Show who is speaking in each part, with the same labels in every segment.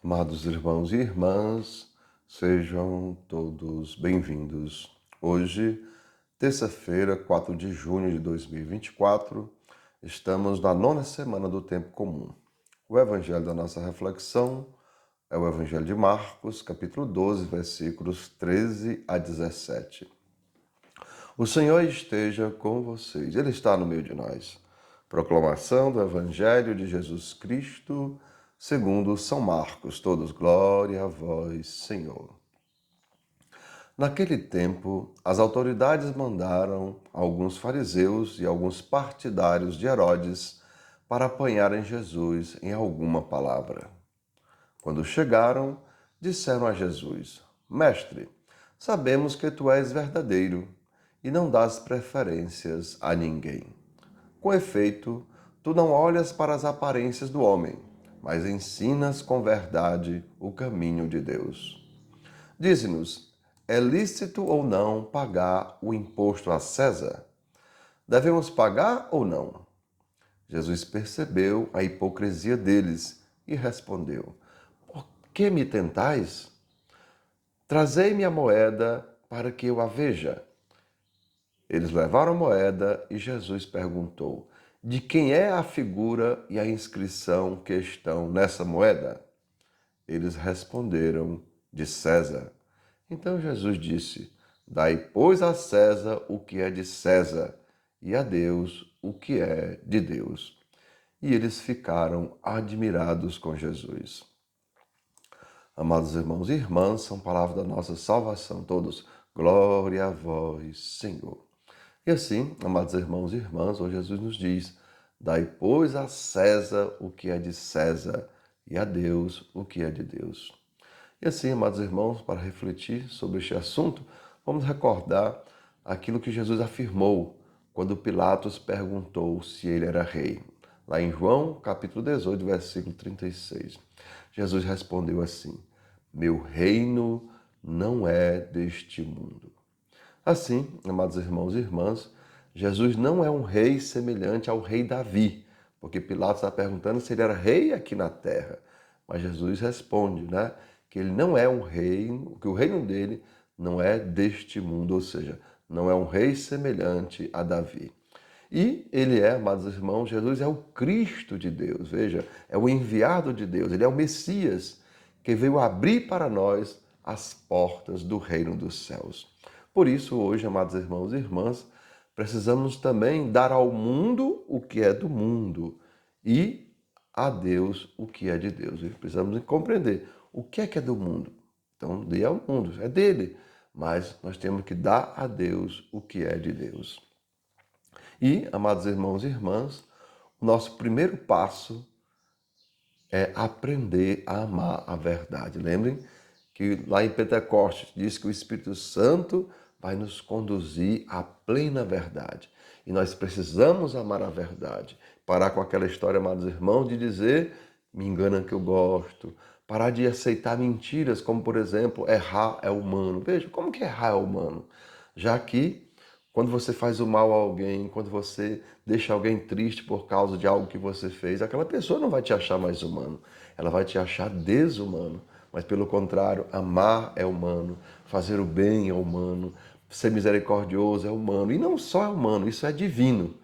Speaker 1: Amados irmãos e irmãs, sejam todos bem-vindos. Hoje, terça-feira, 4 de junho de 2024, estamos na 9ª semana do Tempo Comum. O evangelho da nossa reflexão é o Evangelho de Marcos, capítulo 12, versículos 13 a 17. O Senhor esteja com vocês, Ele está no meio de nós. Proclamação do Evangelho de Jesus Cristo, segundo São Marcos. Todos glória a vós, Senhor. Naquele tempo, as autoridades mandaram alguns fariseus e alguns partidários de Herodes para apanharem Jesus em alguma palavra. Quando chegaram, disseram a Jesus: Mestre, sabemos que tu és verdadeiro e não dás preferências a ninguém. Com efeito, tu não olhas para as aparências do homem, mas ensinas com verdade o caminho de Deus. Dize-nos, é lícito ou não pagar o imposto a César? Devemos pagar ou não? Jesus percebeu a hipocrisia deles e respondeu: Por que me tentais? Trazei-me a moeda para que eu a veja. Eles levaram a moeda e Jesus perguntou: De quem é a figura e a inscrição que estão nessa moeda? Eles responderam: De César. Então Jesus disse: Dai, pois, a César o que é de César, e a Deus o que é de Deus. E eles ficaram admirados com Jesus. Amados irmãos e irmãs, são palavras da nossa salvação. Todos, glória a vós, Senhor. E assim, amados irmãos e irmãs, hoje Jesus nos diz: Dai, pois, a César o que é de César, e a Deus o que é de Deus. E assim, amados irmãos, para refletir sobre este assunto, vamos recordar aquilo que Jesus afirmou quando Pilatos perguntou se ele era rei. Lá em João, capítulo 18, versículo 36. Jesus respondeu assim: Meu reino não é deste mundo. Assim, amados irmãos e irmãs, Jesus não é um rei semelhante ao rei Davi, porque Pilatos está perguntando se ele era rei aqui na terra. Mas Jesus responde, que ele não é um rei, que o reino dele não é deste mundo, ou seja, não é um rei semelhante a Davi. E ele é, amados irmãos, Jesus é o Cristo de Deus, veja, é o enviado de Deus, ele é o Messias que veio abrir para nós as portas do reino dos céus. Por isso, hoje, amados irmãos e irmãs, precisamos também dar ao mundo o que é do mundo e a Deus o que é de Deus. E precisamos compreender o que é do mundo. Então, dê ao mundo, é dele, mas nós temos que dar a Deus o que é de Deus. E, amados irmãos e irmãs, o nosso primeiro passo é aprender a amar a verdade. Lembrem que lá em Pentecostes diz que o Espírito Santo vai nos conduzir à plena verdade. E nós precisamos amar a verdade. Parar com aquela história, amados irmãos, de dizer, me engana que eu gosto. Parar de aceitar mentiras, como por exemplo, errar é humano. Veja, como que errar é humano? Já que quando você faz o mal a alguém, quando você deixa alguém triste por causa de algo que você fez, aquela pessoa não vai te achar mais humano, ela vai te achar desumano. Mas pelo contrário, amar é humano, fazer o bem é humano, ser misericordioso é humano. E não só é humano, isso é divino.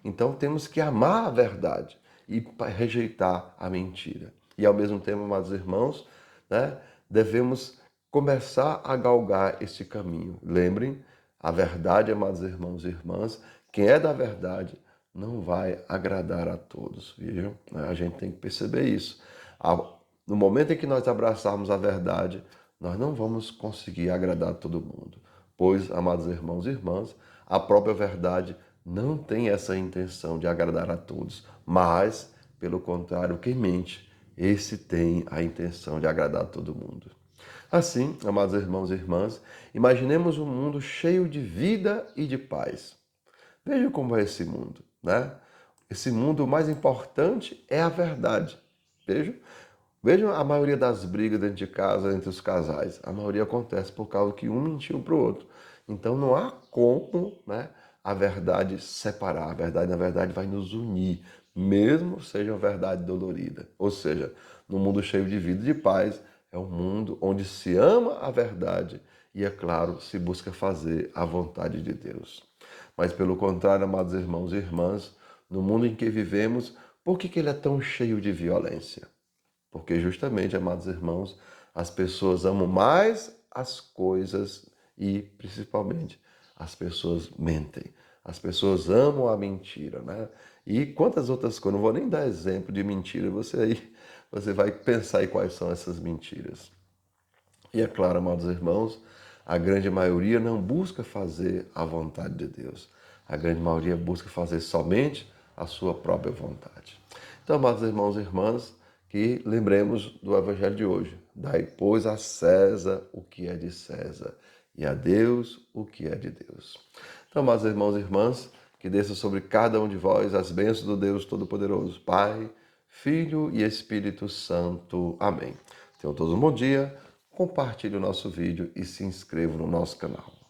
Speaker 1: Então temos que amar a verdade e rejeitar a mentira. E ao mesmo tempo, amados irmãos, devemos começar a galgar esse caminho. Lembrem, a verdade, amados irmãos e irmãs, quem é da verdade não vai agradar a todos. Vejam, a gente tem que perceber isso. No momento em que nós abraçarmos a verdade, nós não vamos conseguir agradar a todo mundo. Pois, amados irmãos e irmãs, a própria verdade não tem essa intenção de agradar a todos, mas, pelo contrário, quem mente, esse tem a intenção de agradar a todo mundo. Assim, amados irmãos e irmãs, imaginemos um mundo cheio de vida e de paz. Veja como é esse mundo, Esse mundo, o mais importante é a verdade. Vejam a maioria das brigas dentro de casa entre os casais. A maioria acontece por causa que um mentiu para o outro. Então não há como, a verdade separar. A verdade, na verdade, vai nos unir, mesmo seja uma verdade dolorida. Ou seja, num mundo cheio de vida e de paz, é um mundo onde se ama a verdade e, é claro, se busca fazer a vontade de Deus. Mas, pelo contrário, amados irmãos e irmãs, no mundo em que vivemos, por que ele é tão cheio de violência? Porque justamente, amados irmãos, as pessoas amam mais as coisas e, principalmente, as pessoas mentem. As pessoas amam a mentira, né? E quantas outras coisas, não vou nem dar exemplo de mentira, você vai pensar em quais são essas mentiras. E é claro, amados irmãos, a grande maioria não busca fazer a vontade de Deus. A grande maioria busca fazer somente a sua própria vontade. Então, amados irmãos e irmãs, que lembremos do Evangelho de hoje. Dai, pois, a César o que é de César e a Deus o que é de Deus. Então, amados irmãos e irmãs, que desça sobre cada um de vós as bênçãos do Deus Todo-Poderoso, Pai, Filho e Espírito Santo. Amém. Tenham todos um bom dia, compartilhe o nosso vídeo e se inscreva no nosso canal.